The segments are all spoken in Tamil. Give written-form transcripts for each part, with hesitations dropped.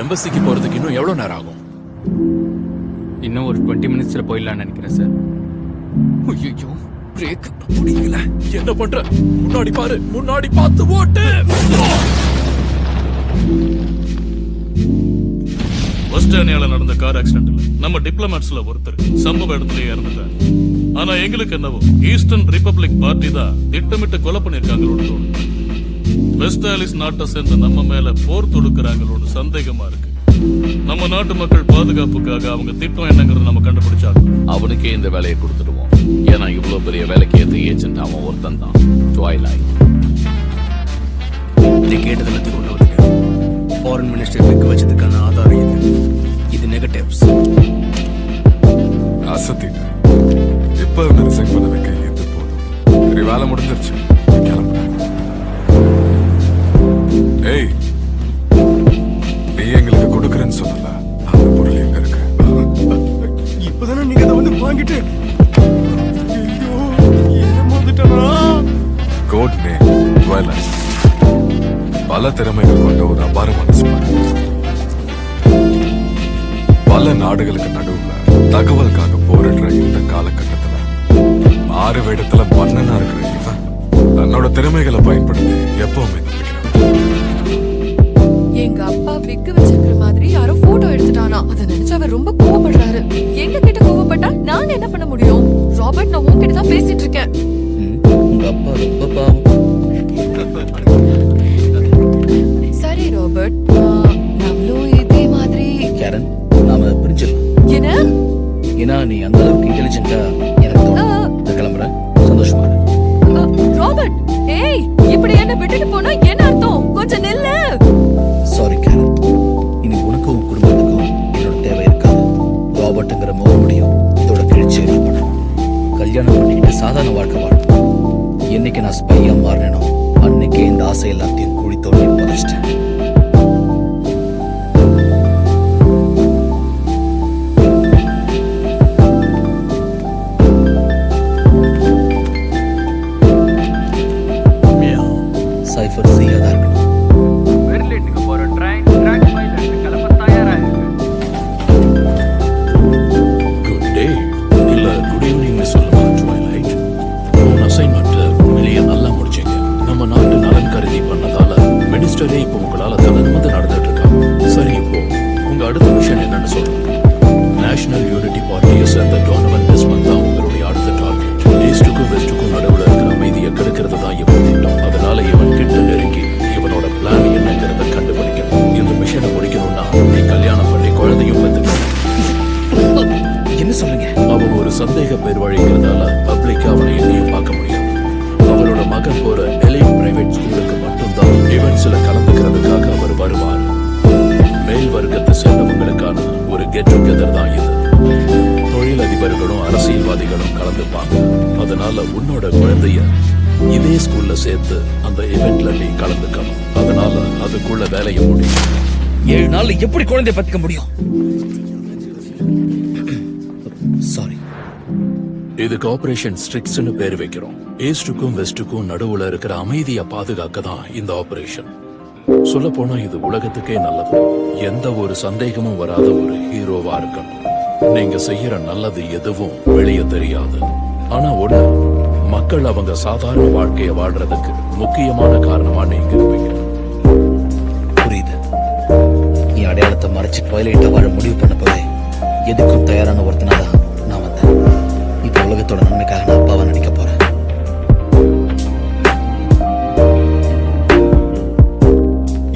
எம்பசிக்கு போறதுக்கு இன்னும் எவ்வளவு நேரம் ஆகும்? இன்னும் ஒரு 20 மினிட்ஸ்ல போயிடலாம்னு நினைக்கிறேன் சார். ஐயோ, பிரேக் முடியல. என்ன பண்ற? முன்னாடி பாரு, முன்னாடி பார்த்து ஓட்டு. ஆஸ்திரேலியால நடந்த கார் ஆக்சிடென்ட்ல நம்ம டிப்ளமேட்ஸ்ல ஒருத்தர் சம்பவ இடத்துலயே இறந்துட்டார். ஆனா எங்களுக்கு என்னவோ ஈஸ்டர்ன் ரிப்பப்ளிக் பார்ட்டி தான் திட்டமிட்டு கொலை பண்ணிருக்காங்களோன்னு தோணுது. வெஸ்ட் ஆலிஸ் நாட்டை சேர்ந்த நம்ம மேல போர் தொடுக்கிறாங்களோன்னு சந்தேகமா இருக்கு. நம்ம நாட்டு மக்கள் பாதுகாப்புக்காக அவங்க திட்டம் என்னங்கிறது நம்ம கண்டுபிடிச்சாங்க. அவனுக்கே இந்த வேலையை கொடுத்துடுவோம். ஏன்னா இவ்வளவு பெரிய வேலைக்கு ஏற்ற ஏஜென்ட் அவன் ஒருத்தன் தான். ட்வைலைட் கேட்டதுல கொண்டு வந்துங்க. ஃபாரின் மினிஸ்டர் விற்க வச்சதுக்கான ஆதாரம் இது. இது நெகட்டிவ்ஸ். அசத்திட்டு இப்ப ரிசைன் பண்ண வைக்க எது போதும். சரி, வேலை முடிஞ்சிருச்சு, கிளம்புறேன். ஏய், நீ எங்களுக்கு கொடுக்கறேன்னு சொல்லல, அந்த பொருள் எங்க இருக்கு? இப்பதானே நீங்க அதை வந்து வாங்கிட்டு ஏமாந்துட்டா. Code name twilight. பல திறமைகள் கொண்ட ஒரு அபாரமான ஸ்பாட். பல நாடுகளுக்கு நடுவுல தகவலுக்காக போரிடுற இந்த காலகட்டத்துல மாறு வேடத்துல மன்னனா இருக்கிற இவன் தன்னோட திறமைகளை பயன்படுத்தி எப்பவுமே நம்பிக்கிறான். எங்க அப்பா விக்கு வச்சிருக்கிற மாதிரி யாரோ போட்டோ எடுத்துட்டானா. அதை நினைச்சு அவர் ரொம்ப கோவப்படுறாரு. எங்க கிட்ட கோவப்பட்டா நாங்க என்ன பண்ண முடியும்? ராபர்ட், நான் உன்கிட்ட தான் பேசிட்டு இருக்கேன். உங்க அப்பா ரொம்ப பாவம். சரி ராபர்ட், நம்மளும் இதே மாதிரி கேரன், நாம பிரிஞ்சிடலாம். என்ன? ஏன்னா நீ அந்த அளவுக்கு இன்டெலிஜென்ட்டா எனக்கு தோணும். நான் கிளம்புறேன். சந்தோஷமா இரு. ராபர்ட், ஏய், இப்படி என்ன விட்டுட்டு போனா என்ன அர்த்தம்? கொஞ்சம் நில்லு. சாரி கேரன், இனி உனக்கும் உன் குடும்பத்துக்கும் என்னோட தேவை இருக்காது. ராபர்ட்ங்கிற மோகமுடியும் இதோட கிழிச்சு எறியப்படும். கல்யாணம் பண்ணிக்கிட்டு சாதாரண வாழ்க்கை வாழும். என்னைக்கு நான் ஸ்பையா மாறினோ அன்னைக்கே இந்த ஆசை எல்லாத்தையும் குழி தோண்டி புதைச்சிட்டேன். சைஃபர் செய்யாதா இருக்கணும். பெர்லினுக்கு போற ட்ரெயின் ட்ராக் பைலட் கிளம்ப தயாரா இருக்கு. குட் டே இல்ல குட் ஈவினிங் சொல்லுங்க ட்வைலைட். உன் அசைன்மெண்ட் உண்மையிலேயே நல்லா முடிச்சீங்க. நம்ம நாட்டு நலன் கருதி பண்ணதால மினிஸ்டரே இப்போ உங்களால தலைநிமிர்ந்து நடந்துட்டு இருக்காங்க. சரி, இப்போ உங்க அடுத்த மிஷன் என்னன்னு சொல்லுங்க. நேஷனல் யூனிட்டி பார்ட்டியை சேர்ந்த டோனவன் டெஸ்மண்ட் தான் உங்களுடைய அடுத்த டார்கெட். ஈஸ்டுக்கும் வெஸ்டுக்கும் நடுவில் இருக்கிற அமைதியை கெடுக்கிறது தான் இவன் திட்டம். அதனால இவன் கிட்ட நெருங்கி இவனோட பிளான் என்னங்கிறத கண்டுபிடிக்கணும். இந்த மிஷனை முடிக்கணும்னா நீ கல்யாணம் பண்ணி குழந்தையும் பெற்றுக்கணும். என்ன சொல்றீங்க? அவன் ஒரு சந்தேக பேர் வழிக்கிறதால பப்ளிக் அவனை எங்கேயும் பார்க்க முடியாது. அவரோட மகன் போற எலைட் பிரைவேட் ஸ்கூலுக்கு மட்டும்தான் இவெண்ட்ஸ்ல கலந்துக்கிறதுக்காக அவர் வருவார். மேல் வர்க்கத்தை சேர்ந்தவங்களுக்கான ஒரு கெட் டுகெதர் தான் இது. தொழிலதிபர்களும் அரசியல்வாதிகளும் கலந்துப்பாங்க. அதனால உன்னோட குழந்தைய இதே ஸ்கூல்ல சேர்த்து அந்த இவெண்ட்ல நீ கலந்துக்கணும். அதனால அதுக்குள்ள வேலையை முடியும். 7 நாள்ல எப்படி குழந்தைய பத்திக்க முடியும்? சாரி. இதுக்கு ஆபரேஷன் ஸ்ட்ரிக்ஸ்னு பேர் வைக்கிறோம். ஈஸ்டுக்கும் வெஸ்டுக்கும் நடுவுல இருக்கிற அமைதியை பாதுகாக்க தான் இந்த ஆபரேஷன். சொல்ல போனா இது உலகத்துக்கே நல்லது. எந்த ஒரு சந்தேகமும் வராத ஒரு ஹீரோவா இருக்கணும். நீங்க செய்யற நல்லது எதுவும் வெளியே தெரியாது. ஆனா ஒண்ணு, மக்கள் அவங்க சாதாரண வாழ்க்கைய வாழ்றதுக்கு முக்கியமான காரணமா நீங்க இருப்பீங்க. புரியுது. நீ அடையாளத்தை மறைச்சு ட்வைலைட்டா வாழ முடிவு பண்ணப்பவே எதுக்கும் தயாரான ஒருத்தனாதான் நான் வந்தேன். இப்ப உலகத்தோட நன்மைக்காக நான் அப்பாவை நடிக்க போறேன்.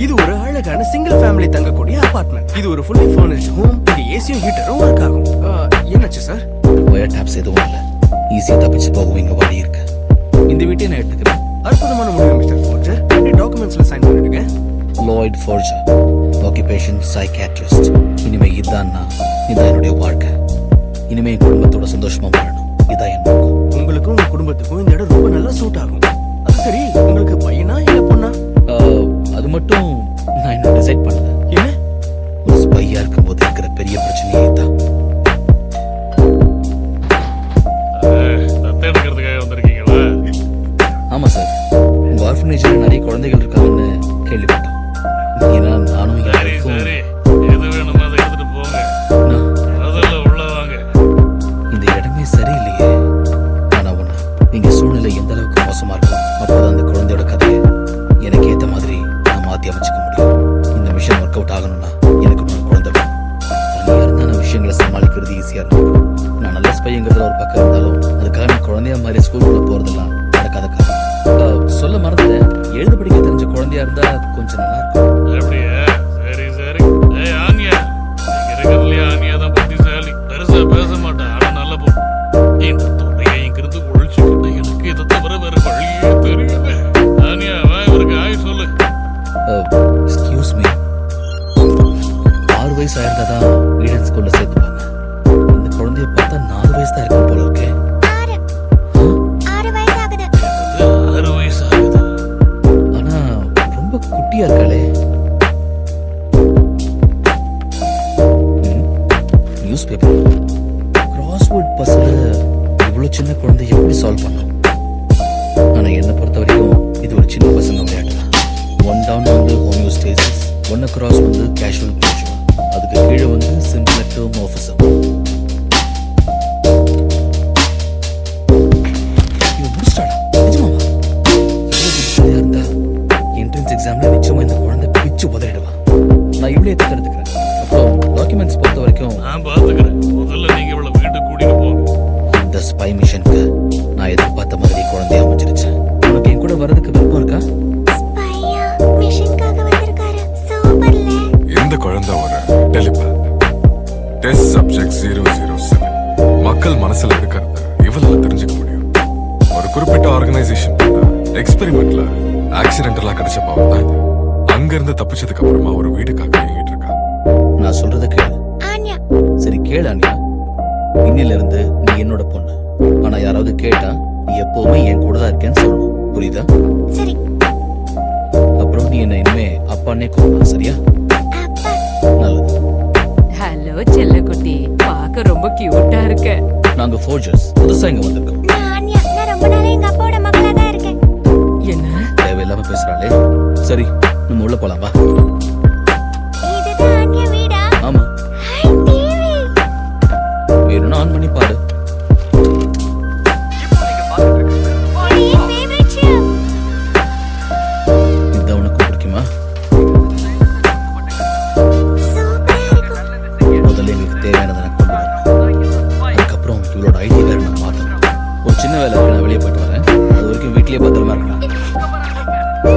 இது ஒரு அழகான சிங்கிள் ஃபேமிலி தங்கக்கூடிய அபார்ட்மெண்ட். இது ஒரு ஃபுல்லி ஃபர்னிஷ்ட் ஹோம். இங்க ஏசியும் ஹீட்டரும் ஒர்க் ஆகும். என்னாச்சு சார்? ஒயர் டாப்ஸ் எதுவும் இல்ல. ஈஸியா தப்பிச்சு போகவும் இங்க வழி இருக்கு. இந்த வீட்டை நான் எடுத்துக்கிறேன். அற்புதமான முடிவு மிஸ்டர் ஃபோர்ஜர். டாக்குமெண்ட்ஸ்ல சைன் பண்ணிடுங்க. Lloyd ஃபோர்ஜர், occupation psychiatrist. இனிமே இதான் இதான் என்னுடைய வாழ்க்கை. இனிமே என் குடும்பத்தோட சந்தோஷமா வாழணும். இதான் என் நோக்கம். உங்களுக்கும் உங்க குடும்பத்துக்கும் இந்த இடம் ரொம்ப நல்லா சூட் ஆகும். அது சரி, உங்களுக்கு பையனா இல்ல பொண்ணா? அது மட்டும் நான் இன்னும் டிசைட் பண்ணல. என்ன? ஒரு ஸ்பையா இருக்கும்போது இருக்கிற பெரிய பிரச்சனையே தான். தத்தை எடுக்கிறதுக்காக வந்திருக்கீங்களா? ஆமா சார், உங்க ஆர்ஃபனேஜ்ல நிறைய குழந்தைகள் இருக்காங்கன்னு கொஞ்சம் குழந்தையா இருந்தா கொஞ்சம் நல்லா இருக்கும். அப்படியே சரி சரி. ஏய் ஆனியா, இங்க இருக்கிறதுலயே ஆனியா தான் புத்திசாலி. பெருசா பேச மாட்டேன், ஆனா நல்ல பொண்ணு. இந்த துறையை இங்கிருந்து ஒழிச்சுக்கிட்டு எனக்கு இதை தவிர வேற வழியே தெரியல. ஆனியா வா, இவருக்கு ஆய் சொல்லு. எக்ஸ்கியூஸ் மீ, 6 வயசு ஆயிருந்தா தான் ஈடன் ஸ்கூல்ல சேர்த்துப்பாங்க. இந்த குழந்தைய பார்த்தா 4 வயசு தான் இருக்கும் போல இருக்கே. 6 வயசு ஆகுது. 6 வயசு ஆகுது. ஆனா ரொம்ப குட்டியா இருக்காளே. நியூஸ் பேப்பர் கிராஸ்வேர்ட் பஸ்ல இவ்வளவு சின்ன குழந்தை எப்படி சால்வ் பண்ணும்? ஆனா என்ன பொறுத்த வரைக்கும் இது ஒரு சின்ன பசங்க விளையாட்டு தான். 1 டவுன் வந்து ஹோமியோஸ்டேசிஸ், 1 across வந்து கேஷுவல் ப்ளஷர், அதுக்கு கீழே வந்து சிம்பிள் டெர்மோஃபிசம். இவன் முடிச்சிட்டாடா, நிஜமாவா? இவ்வளவு புத்திசாலியா இருந்தா என்ட்ரன்ஸ் எக்ஸாம்ல நிச்சயமா இந்த குழந்தை பிச்சு உதறிடுவா. நான் இவ்வளவு தடுத்துக்கிறேன். அப்புறம் டாக்குமெண்ட்ஸ் பொறுத்த வரைக்கும் நான் பாத்துக்கிறேன். முதல்ல நீங்க இவ்வளவு வீட்டுக்கு கூட்டிட்டு போங்க. இந்த ஸ்பை மிஷனுக்கு நான் எதிர்பார்த்த மாதிரி குழந்தைய அமைஞ்சிருச்சு. உனக்கு என் கூட வர்றதுக்கு விருப்பம் இருக்கா? ஸ்பையா மிஷனுக்காக வந்திருக்காரு. சூப்பர்ல. இந்த குழந்தை ஒரு டெலிபேத். Test subject 007. மக்கள் மனசுல இருக்கிறத இவளால தெரிஞ்சுக்க முடியும். ஒரு குறிப்பிட்ட ஆர்கனைசேஷன் எக்ஸ்பெரிமெண்ட்ல ஆக்சிடென்டலா கிடைச்ச பவர் தான் இது. அங்க இருந்து தப்பிச்சதுக்கு அப்புறமா ஒரு வீடுக்காக இயங்கிட்டு இருக்கா. நான் சொல்றத கேளு. ஆன்யா. சரி கேளு அண்ணியா, இன்னில இருந்து நீ என்னோட பொண்ணு. ஆனா யாராவது கேட்டா நீ எப்பவுமே என் கூட தான் இருக்கேன்னு சொல்லணும். புரியுதா? சரி. அப்புறம் நீ என்ன இனிமே அப்பான்னே கூப்பிடலாம், சரியா? அப்பா. நல்லது. ஹலோ செல்லக்குட்டி, பார்க்க ரொம்ப கியூட்டா இருக்க. நாங்க ஃபோர்ஜர்ஸ், புதுசா இங்க வந்திருக்கோம். நான் ஆன்யா. நான் ரொம்ப நாளா எங்க அப்பாவோட மகளா தான் இருக்கேன். என்ன? தேவையில்லாம பேசுறாளே. சரி நம்ம உள்ள போலாம் வா. இதுதான் ஆன்யா வீடா? ஆமா, ஹாய் டிவி. வேணும்னா ஆன் பண்ணி பாரு. இது என் ஃபேவரட் ஷோ. இதான் உனக்கு பிடிக்குமா? சூப்பரா இருக்கும். முதல்ல எங்களுக்கு தேவையானதை நான் கொண்டு வரணும். அதுக்கப்புறம் இவளோட ஐடி வேற நான் மாத்தணும். ஒரு சின்ன வேலை இருக்கு, நான் வெளியே போயிட்டு வரேன். அது வரைக்கும் வீட்லயே பத்திரமா இருக்கலாம்.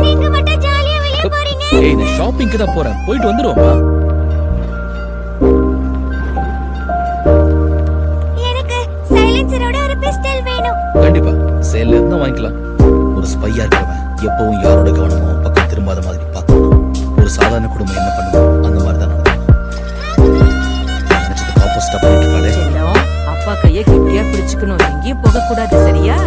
நீங்க மட்டும் ஜாலியா வெளிய போறீங்க. ஏய், நான் ஷாப்பிங்க்கு தான் போறேன், போயிட்டு வந்துருவோமா? எனக்கு சைலன்சரோட ஒரு பிஸ்டல் வேணும். கண்டிப்பா சேல்ல இருந்தா வாங்கிக்கலாம். ஒரு ஸ்பையா இருக்கிறவன் எப்பவும் யாரோட கவனமும் பக்கம் திரும்பாத மாதிரி பார்க்கணும். ஒரு சாதாரண குடும்பம் என்ன பண்ணுவோம் அந்த மாதிரி தான் நடக்கணும். நினைச்சதுக்கு ஆப்போசிட்டா பண்ணிட்டு இருக்காளே. செல்லம், அப்பா கைய கெட்டியா பிடிச்சுக்கணும், எங்கேயும் போக கூடாது, சரியா?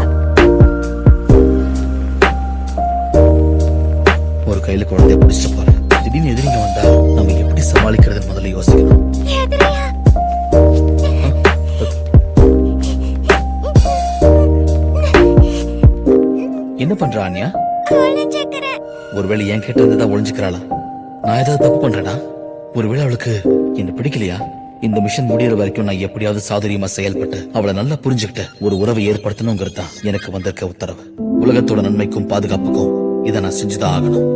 ஒரு கையில குழந்தைய பிடிச்சிட்டு போறேன். திடீர்னு எதிரிங்க வந்தா நம்ம எப்படி சமாளிக்கிறது முதல்ல யோசிக்கணும். எதிரியா? என்ன பண்ற ஆன்யா? ஒளிஞ்சுக்கிறேன். ஒருவேளை என் கிட்ட இருந்ததா ஒளிஞ்சுக்கிறாளா? நான் ஏதாவது தப்பு பண்றேனா? ஒருவேளை அவளுக்கு என்ன பிடிக்கலையா? இந்த மிஷன் முடியற வரைக்கும் நான் எப்படியாவது சாதுரியமா செயல்பட்டு அவளை நல்லா புரிஞ்சுக்கிட்டு ஒரு உறவை ஏற்படுத்தணுங்கிறது தான் எனக்கு வந்திருக்க உத்தரவு. உலகத்தோட நன்மைக்கும் பாதுகாப்புக்கும் இதை நான் செஞ்சுதான் ஆகணும்.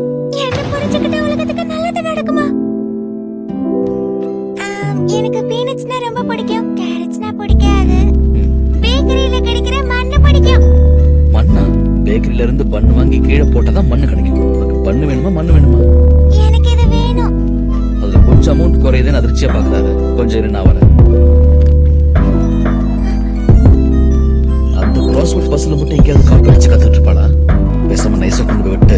என்ன புரிஞ்சுக்கிட்ட உலகத்துக்கு நல்லது நடக்குமா? எனக்கு பீனட்ஸ்னா ரொம்ப பிடிக்கும். கேரட்ஸ்னா பிடிக்காது. பேக்கரியில கிடைக்கிற மண்ணு பிடிக்கும். மண்ணா? பேக்கரியில இருந்து பண்ணு வாங்கி கீழே போட்டாதான் மண்ணு கிடைக்கும். உனக்கு பண்ணு வேணுமா மண்ணு வேணுமா? எனக்கு இது வேணும். அதுல கொஞ்சம் அமௌண்ட் குறையுதுன்னு அதிர்ச்சியா பாக்குறாரு. கொஞ்சம் இரு, நான் வரேன். அந்த கிராஸ்வேர்ட் பஸ்ல மட்டும் எங்கேயாவது காப்பி அடிச்சு கத்துட்டு இருப்பாளா? பேசாம நைஸா கொண்டு போய் விட்டு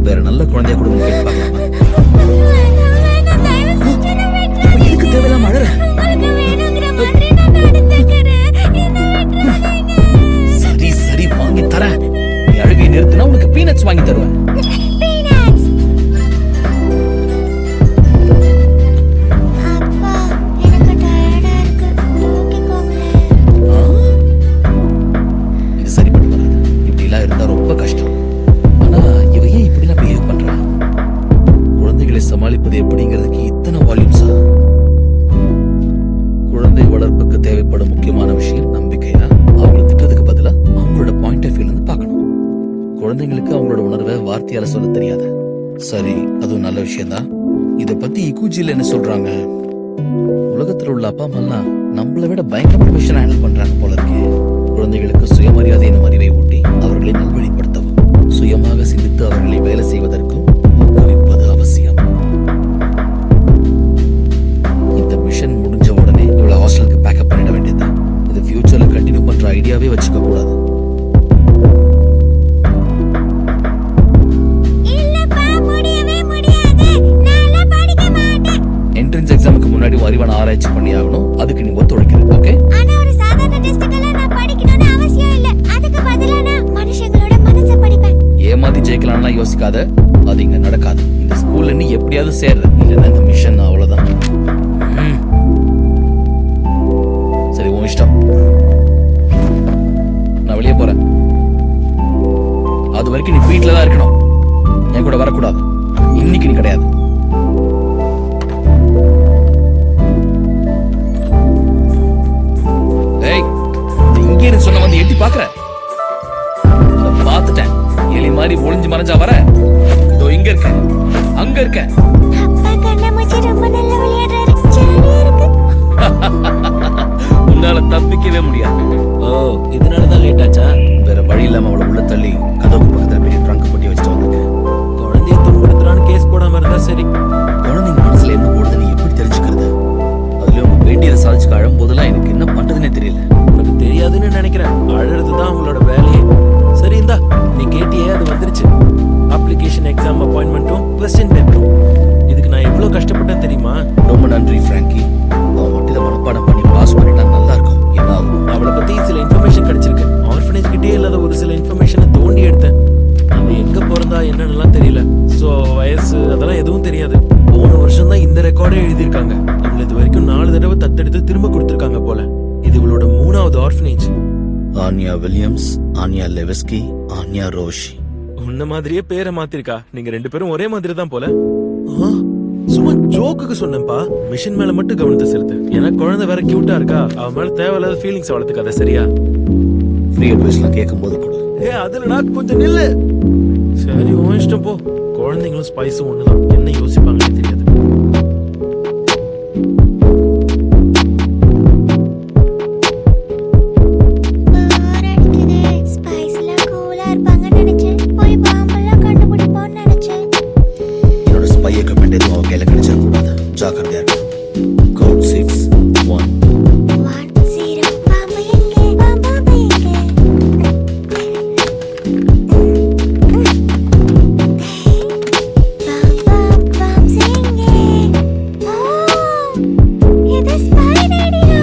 வேற நல்ல குழந்தைய கொடுங்க கேட்டு பார்க்கலாமா? வேணாம், தயவு செஞ்சு என்னை விட்டுறாதீங்க. எதுக்கு தேவையில்லாம அழற? உங்களுக்கு வேணுங்கிற மாதிரி நான் நடந்துக்கிறேன். என்னை விட்டுறாதீங்க. சரி சரி வாங்கி தரேன். நீ அழுகை நிறுத்தினா உனக்கு பீனட்ஸ் வாங்கி தருவேன். பீனட்ஸ். அப்பா, எனக்கு டயர்டா இருக்கு. தூக்கிக்கோங்களேன். ஆ? இது சரிப்பட்டு வராது. இப்படிலாம் இருந்தா ரொம்ப கஷ்டம். ஆனா இவ ஏன் இப்படிலாம் பிஹேவ் பண்றா? குழந்தைகளை சமாளிப்பது எப்படிங்கிறதுக்கு இத்தனை வால்யூம்ஸா? குழந்தை வளர்ப்புக்கு தேவைப்படும் முக்கியமான விஷயம் நம்பிக்கையா? அவங்களை திட்டத்துக்கு பதிலா அவங்களோட பாயிண்ட் ஆஃப் வியூல இருந்து பார்க்கணும். குழந்தைங்களுக்கு அவங்களோட உணர்வை வார்த்தையால சொல்ல தெரியாது. சரி, அதுவும் நல்ல விஷயம்தான். இத பத்தி இக்குஜில என்ன சொல்றாங்க? உலகத்துல உள்ள அப்பா அம்மா நம்மளை விட பயங்கரமான விஷயம் ஹேண்டில் பண்றாங்க போல இருக்கு. குழந்தைகளுக்கு சுயமரியாதை எனும் அறிவை ஊட்டி அவர்களை நல்வழிப்படுத்தவும், சுயமாக சிந்தித்து அவர்களை வேலை செய்வதற்கும் ஊக்குவிப்பது அவசியம். இந்த மிஷன் முடிஞ்ச உடனே இவ்வளவு ஹாஸ்டலுக்கு பேக்கப் பண்ணிட வேண்டியதுதான். இது ஃபியூச்சர்ல கண்டினியூ பண்ற ஐடியாவே வச்சுக்க கூடாது. இல்லப்பா, முடியவே முடியாது. நான்லாம் படிக்க மாட்டேன். என்ட்ரன்ஸ் எக்ஸாமுக்கு முன்னாடி அறிவான ஆராய்ச்சி பண்ணி ஆகணும். அதுக்கு நீ ஒத்துழைக்கணும். ஓகே? ஆனா ஒரு சாதாரண டெஸ்டுக்கெல்லாம் நான் படிக்கணும்னு அவசியம் இல்ல. அதுக்கு பதிலா நான் மனுஷங்களோட மனசை படிப்பேன். ஏமாத்தி ஜெயிக்கலாம்லாம் யோசிக்காத. அது இங்க நடக்காது. இந்த ஸ்கூல்ல நீ எப்படியாவது சேர்ற. இல்லைன்னா இந்த மிஷன் அவ்வளவுதான். சரி, உன் இஷ்டம். நான் வெளியே போறேன். அது வரைக்கும் நீ வீட்டுல தான் இருக்கணும். என் கூட வரக்கூடாது. இன்னைக்கு நீ கிடையாது. ஏய், இங்கே இருந்து சொன்ன வந்து எட்டி பாக்குற. பார்த்துட்டேன். எலி மாதிரி ஒளிஞ்சு மறைஞ்சா வர. இதோ இங்க இருக்க, அங்க இருக்க. அப்பா கண்ணாமூச்சி ரொம்ப நல்லா விளையாடுறாரு. ஜாலியா இருக்கு. உன்னால தப்பிக்கவே முடியாது. ஓ, இதனாலதான் லேட் ஆச்சா? வேற வழி இல்லாம அவளை உள்ள தள்ளி கதவுக்கு பக்கத்துல பெரிய ட்ரங்க் பொட்டி வச்சுட்டு வந்திருக்கேன். குழந்தைய துன்புறுத்துறான்னு கேஸ் போடாம இருந்தா சரி. குழந்தைங்க மனசுல என்ன போடுது நீ எப்படி தெரிஞ்சுக்கிறது? அதுல உங்க பேட்டியை சாதிச்சுக்க அழும்போதெல்லாம் எனக்கு என்ன பண்றதுன்னே தெரியல. உனக்கு தெரியாதுன்னு நினைக்கிறேன். அழறதுதான் உங்களோட வேலையே. சரி, இந்தா, நீ கேட்டியே, அது வந்துருச்சு. அப்ளிகேஷன், எக்ஸாம் அப்பாயின்மெண்ட்டும் கொஸ்டின் பேப்பரும். இதுக்கு நான் எவ்வளவு கஷ்டப்பட்டேன் தெரியுமா? ரொம்ப நன்றி ஃப்ராங்கி. அவன் மட்டும் இதை மனப்பாடம் பண்ணி பாஸ் பண்ணிட்டா நல்லா இருக்கும். என்ன ஆகும்? அவளை பத்தி சில இன்ஃபர்மேஷன் கிடைச்சிருக்கு. ஆர்ஃபனேஜ் கிட்டே இல்லாத ஒரு சில இன்ஃபர்மேஷனை தோண்டி எடுத்தேன். அவ எங்க பிறந்தா என்னன்னுலாம் தெரியல. சோ வயசு அதெல்லாம் எதுவும் தெரியாது. போன வருஷம் தான் இந்த ரெக்கார்டே எழுதியிருக்காங்க. இவளை இது வரைக்கும் 4 தடவை தத்தெடுத்து திரும்ப கொடுத்துருக்காங்க போல. இது இவளோட 3வது ஆர்ஃபனேஜ். ஆன்யா வில்லியம்ஸ், ஆன்யா லெவஸ்கி, ஆன்யா ரோஷி. உன்ன மாதிரியே பேரை மாத்திருக்கா. நீங்க 2 பேரும் ஒரே மாதிரி தான் போல. சும்மா ஜோக்குக்கு சொன்னேன்ப்பா. மிஷன் மேல மட்டும் கவனத்தை செலுத்து. ஏன்னா குழந்தை வேற கியூட்டா இருக்கா. அவ மேல தேவையில்லாத ஃபீலிங்ஸ் வளர்த்துக்காத, சரியா? ஃப்ரீ அட்வைஸ்லாம் கேட்கும் போது கொடு. அதுல நான் கொஞ்சம் நில்லு. சரி, உன் இஷ்டம் போ. குழந்தைங்களும் ஸ்பைஸும் ஒண்ணுதான். என்ன யோசிப்பாங்கன்னு தெரியாது. போர் அடிக்குது. ஸ்பைஸ்லாம் கூலா இருப்பாங்கன்னு நினைச்சேன். போய் பாம்பெல்லாம் கண்டுபிடிப்போம்னு நினைச்சேன். என்னோட ஸ்பை எக்யூப்மெண்ட் எதுவும் அவன் கையில கிடைச்சிடக்கூடாது. ஜாக்கிரதையா இருக்கு. கோட் 6-1. 1-0. பாம்பு எங்கே? பாம்பு எங்கே? பாம்ஸ் எங்கே? ஓ, இது ஸ்பை ரேடியோ.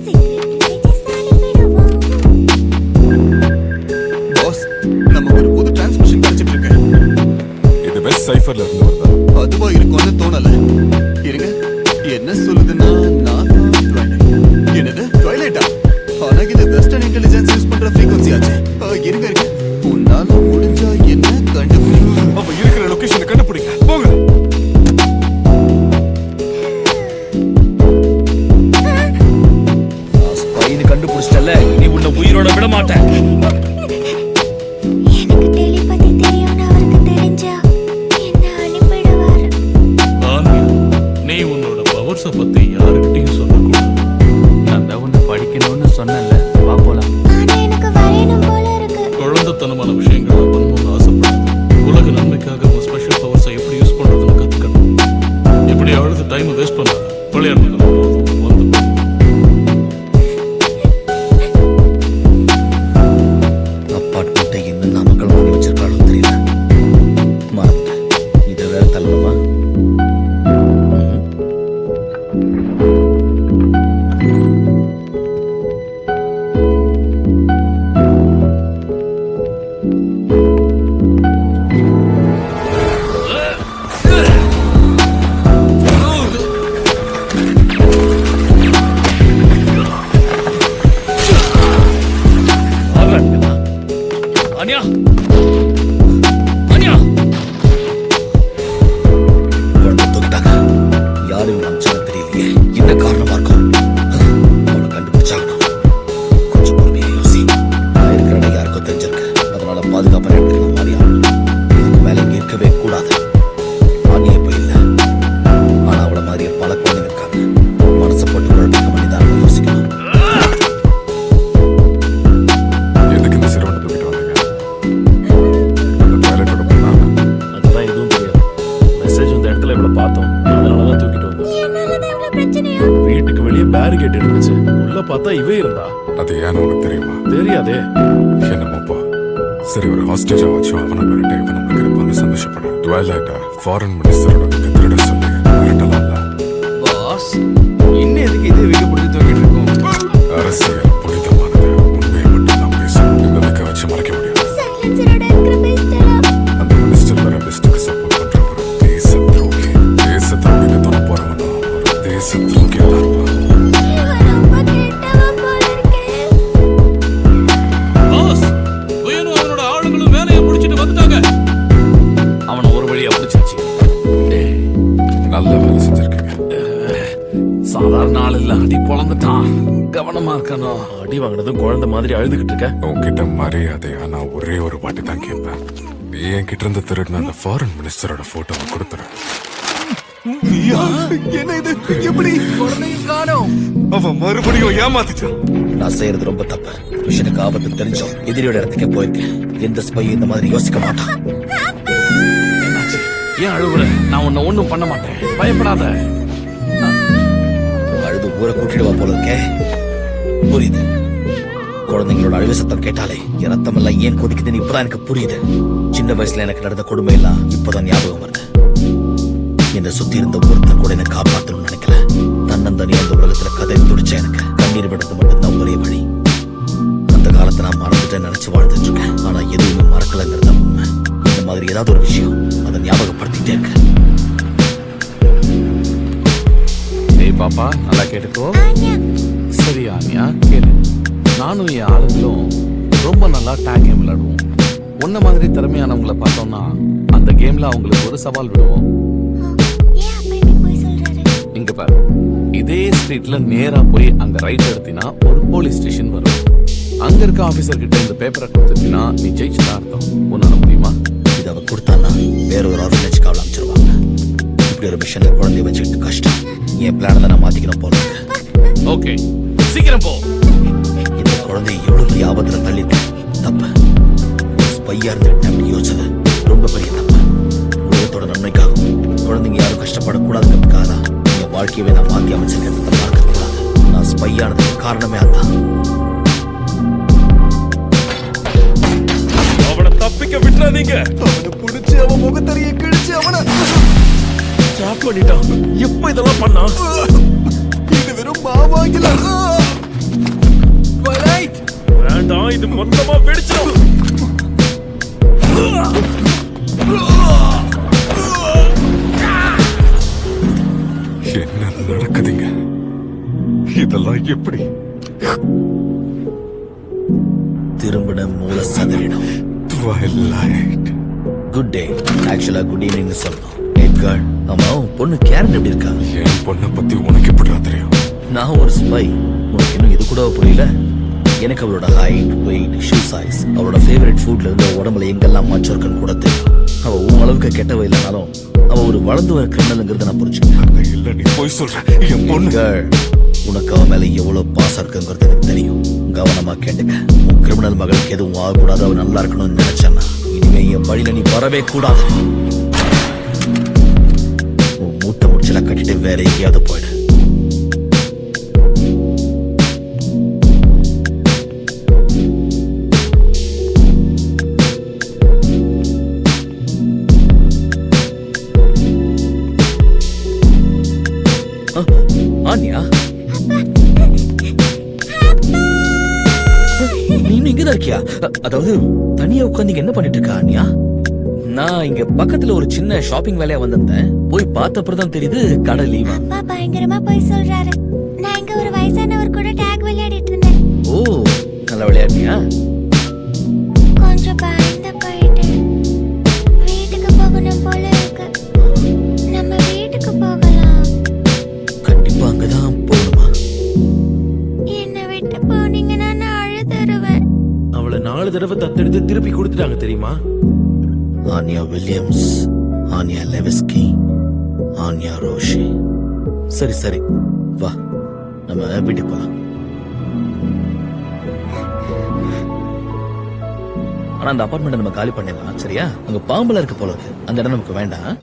சீக்ரெட் மெசேஜஸ் அனுப்பிடுவோம். பாஸ், நமக்கு ஒரு புது டிரான்ஸ்மிஷன் கிடைச்சிட்டு இருக்கு. இது வெஸ்ட் சைஃபர்ல இருந்து வருதா? அதுவா இருக்கும்னு தோணல. இருங்க, என்ன சொல்லுதுன்னா நான் தான் Twilight. என்னது ட்வைலைட்டா? ஆனா இது வெஸ்டர்ன் இன்டெலிஜென்ஸ் யூஸ் பண்ற ஃப்ரீக்வன்சி ஆச்சு. இருங்க இருங்க, உன்னால முடிஞ்சா என்ன கண்டுபிடிக்கும். அவ இருக்கிற லொகேஷனை கண்டுபிடிங்க. போங்க. நான் ஸ்பைன்னு கண்டுபிடிச்சிட்டல. நீ உன்னை உயிரோட விட மாட்டேன். எனக்கு டெலிபதி தெரியும்னு அவருக்கு தெரிஞ்சா என்ன அனுப்பிடுவாரு. ஆன்யா, நீ உன்னோட பவர்ஸ பத்தி யாருக்கிட்டையும் சொல்லக்கூடாது. நான் தான் உன்னை படிக்கணும்னு சொன்னேன்ல. வா போலாம். ஆனா எனக்கு வரையணும் போல இருக்கு. குழந்தைத்தனமான விஷயங்களை பண்ணணும்னு ஆசைப்படுறேன். உலக நன்மைக்காக உன் ஸ்பெஷல் பவர்ஸை எப்படி யூஸ் பண்றதுன்னு கத்துக்கணும். இப்படி அழுது டைம் வேஸ்ட் பண்ணாத. விளையாடுறது போதும், வந்து போ. அப்பார்ட்மெண்ட்டை இன்னும் நாமக்கல் பண்ணி வச்சிருக்காலும் தெரியல. மறந்துட்டேன். இதை வேற தள்ளணுமா? ஆன்யா, ஆன்யா, கேட் இருந்துச்சு. உள்ள பார்த்தா இவே இருந்தா. அது ஏன்னு உனக்கு தெரியுமா? தெரியாதே. என்னமோப்பா. சரி, ஒரு ஹாஸ்டேஜா வச்சு அவனை மிரட்ட இவன் நமக்கு இருப்பான்னு சந்தோஷப்பட. ட்வைலைட்டா ஃபாரின் மினிஸ்டரோட திருட சொல்லி மிரட்டலாம்ல. பாஸ் இன்னும் எதுக்கு இதே வீடு பிடிச்சி தூக்கிட்டு இருக்கோம்? அரசியல் புனிதமானது. உண்மையை மட்டும் தான் பேசணும். விளக்க வச்சு மறைக்க முடியாது. சைலன்சரோட இருக்கிற பெஸ்டா அந்த மினிஸ்டர் வர பெஸ்ட்டுக்கு சப்போர்ட் பண்ற ஒரு தேச துரோகி. தேச துரோகிக்கு தொட போறவனோ ஒரு தேச துரோகியா தான் இருப்பான். ரொம்ப கெட்டவன் போல இருக்கே. பாஸ் வேணும் அவனோட ஆளுங்களும் வேலையை முடிச்சிட்டு வந்துட்டாங்க. அவனை ஒரு வழியா பிடிச்சிருச்சு. டேய், நல்ல வேலை செஞ்சிருக்கீங்க. சாதாரண ஆள் இல்ல, அடி பொழந்துட்டான். கவனமா இருக்கணும். அடி வாங்கினதும் குழந்தை மாதிரி அழுதுகிட்டு இருக்க. உன்கிட்ட மரியாதையா நான் ஒரே ஒரு வாட்டி தான் கேட்பேன். நீ என்கிட்ட இருந்து திருடின அந்த ஃபாரின் மினிஸ்டரோட போட்டோவை கொடுத்துறேன். என்ன இது? எப்படி குழந்தையும் காணோம். அவன் மறுபடியும் ஏமாத்திட்டான். நான் செய்யறது ரொம்ப தப்பு. மிஷனுக்கு ஆபத்து தெரிஞ்சோம் எதிரியோட இடத்துக்கே போயிருக்கேன். எந்த ஸ்பை இந்த மாதிரி யோசிக்க மாட்டான். என்னாச்சு? ஏன் அழுவுற? நான் உன்னை ஒண்ணும் பண்ண மாட்டேன், பயப்படாத. அழுது ஊரை கூட்டிடுவா போல இருக்கே. புரியுது. குழந்தைங்களோட அழுகு சத்தம் கேட்டாலே என் ரத்தம் எல்லாம் ஏன் கொதிக்குதுன்னு இப்பதான் எனக்கு புரியுது. சின்ன வயசுல எனக்கு நடந்த கொடுமை எல்லாம் இப்பதான் ஞாபகம் வருது. என்னை சுத்தி இருந்த ஒருத்தன் கூட என்னை காப்பாற்றணும்னு நினைக்கல. தன்னந்தனி அந்த உலகத்துல கதை துடிச்ச எனக்கு கண்ணீர் விடுறது மட்டும்தான் ஒரே வழி. அந்த காலத்தை நான் மறந்துட்டேன் நினைச்சு வாழ்ந்துட்டு இருக்கேன். ஆனா எதுவுமே மறக்கலங்கிறத உண்மை. இந்த மாதிரி ஏதாவது ஒரு விஷயம் அதை ஞாபகப்படுத்திட்டே இருக்கேன். டேய் பாப்பா, நல்லா கேட்டுக்கோ. ஆன்யா சரி ஆனியா, கேளு. நானும் என் ஆளுங்களும் ரொம்ப நல்லா டேக் கேம் விளையாடுவோம். உன்ன மாதிரி திறமையானவங்களை பார்த்தோம்னா அந்த கேம்ல அவங்களுக்கு ஒரு சவால் விடுவோம். ஏன் அப்பா இப்படி போய் சொல்றாரு? இங்க பாரு, இதே ஸ்ட்ரீட்ல நேரா போய் அங்க ரைட் எடுத்தினா ஒரு போலீஸ் ஸ்டேஷன் வரும். அங்க இருக்க ஆபீசர் கிட்ட இந்த பேப்பரை கொடுத்துட்டீங்கன்னா நீ ஜெயிச்சுதான் அர்த்தம். உன்னால முடியுமா? இதை அவ கொடுத்தான்னா வேற ஒரு ஆர்ஃபனேஜ்க்கு அவளை அமைச்சிருவாங்க. இப்படி ஒரு மிஷன்ல குழந்தைய வச்சுக்கிட்டு கஷ்டம். என் பிளான தான் நான் மாத்திக்கணும் போல இருக்கு. ஓகே, சீக்கிரம் போ. இந்த குழந்தைய எவ்வளவு பெரிய ஆபத்துல தள்ளிட்டேன். தப்பு. ஸ்பையா இருந்துட்டு அப்படி யோசிச்சது ரொம்ப பெரிய தப்பு. உலகத்தோட நன்மைக்காகவும் குழந்தைங்க யாரும் கஷ்டப்படக்கூடாதுங்கிறதுக்காக தான் என் வாழ்க்கையவே நான் மாத்தி அமைச்சிருக்கிறத பார்க்க கூடாது. நான் ஸ்பையானதுக்கு காரணமே அதான். அவனை தப்பிக்க விட்டுறாதீங்க. அவனை பிடிச்சி அவன் முகத்தறிய கிழிச்சு அவனை ஸ்டாப் பண்ணிட்டான். எப்ப இதெல்லாம் பண்ணா? இது வெறும் மாவாங்கல. Twilight. வேண்டாம், இது மொத்தமா வெடிச்சிடும். என்ன நடக்குதுங்க? இதெல்லாம் எப்படி? திரும்பின மூல சதறிடும். Twilight. Good day. ஆக்சுவலா குட் ஈவினிங்னு சொல்லணும். எட்கார்ட், ஆமா உன் பொண்ணு கேரன் எப்படி இருக்கா? என் பொண்ணை பத்தி உனக்கு எப்படிடா தெரியும்? நான் ஒரு ஸ்பை. உனக்கு இன்னும் இது கூட புரியல? எனக்கு அவளோட ஹைட், வெயிட், ஷூ சைஸ், அவளோட ஃபேவரட் ஃபுட்ல இருந்து உடம்புல எங்கெல்லாம் மாற்றம் இருக்குன்னு கூட தெரியும். அவ உன் அளவுக்கு கெட்டவ இல்லைனாலும் அவ ஒரு வளர்ந்து வர கிரிமினல்ங்கிறத நான் புரிஞ்சுக்கிறேன். இல்ல, நீ போய் சொல்ற. என் பொண்ணு உனக்கு அவன் மேல எவ்வளவு பாசம் இருக்குங்கிறது எனக்கு தெரியும். கவனமா கேட்டுக்க. உன் கிரிமினல் மகளுக்கு எதுவும் ஆகக்கூடாது, அவ நல்லா இருக்கணும்னு நினைச்சேன்னா இனிமே என் வழியில நீ வரவே கூடாது. உன் மூட்டை முடிச்சல கட்டிட்டு வேற எங்கேயாவது போயிடு. ஆன்யா, நீ இங்கதான் இருக்கியா? அதாவது தனியா உட்காந்து என்ன பண்ணிட்டு இருக்க ஆன்யா? நான் இங்க பக்கத்துல ஒரு சின்ன ஷாப்பிங் வேலையா வந்திருந்தேன். போய் பார்த்தப்பறம் தான் தெரியுது கடை லீவா. அப்பா பயங்கரமா போய் சொல்றாரு. நான் இங்க ஒரு வயசானவர் கூட டேக் விளையாடிட்டு இருந்தேன். ஓ, நல்லா விளையாடுனியா? கொஞ்சம் பயந்து போயிட்டேன். வீட்டுக்கு போகணும் போல இருக்கு. நம்ம வீட்டுக்கு போகலாம். கண்டிப்பா அங்கதான் போகணுமா? என்னை விட்டு போனீங்கன்னா நான் அழுதுருவேன். அவளை 4 தடவை தத்தெடுத்து திருப்பி கொடுத்துட்டாங்க தெரியுமா? ஆன்யா வில்லியம்ஸ், ஆன்யா லெவிஸ்கி, ஆன்யா ரோஷி. சரி சரி, வா நம்ம வீட்டுக்கு போலாம். ஆனா அந்த அபார்ட்மெண்ட் நம்ம காலி பண்ணிடலாம், சரியா? அங்க பாம்புல இருக்க போல இருக்கு. அந்த இடம் நமக்கு வேண்டாம்.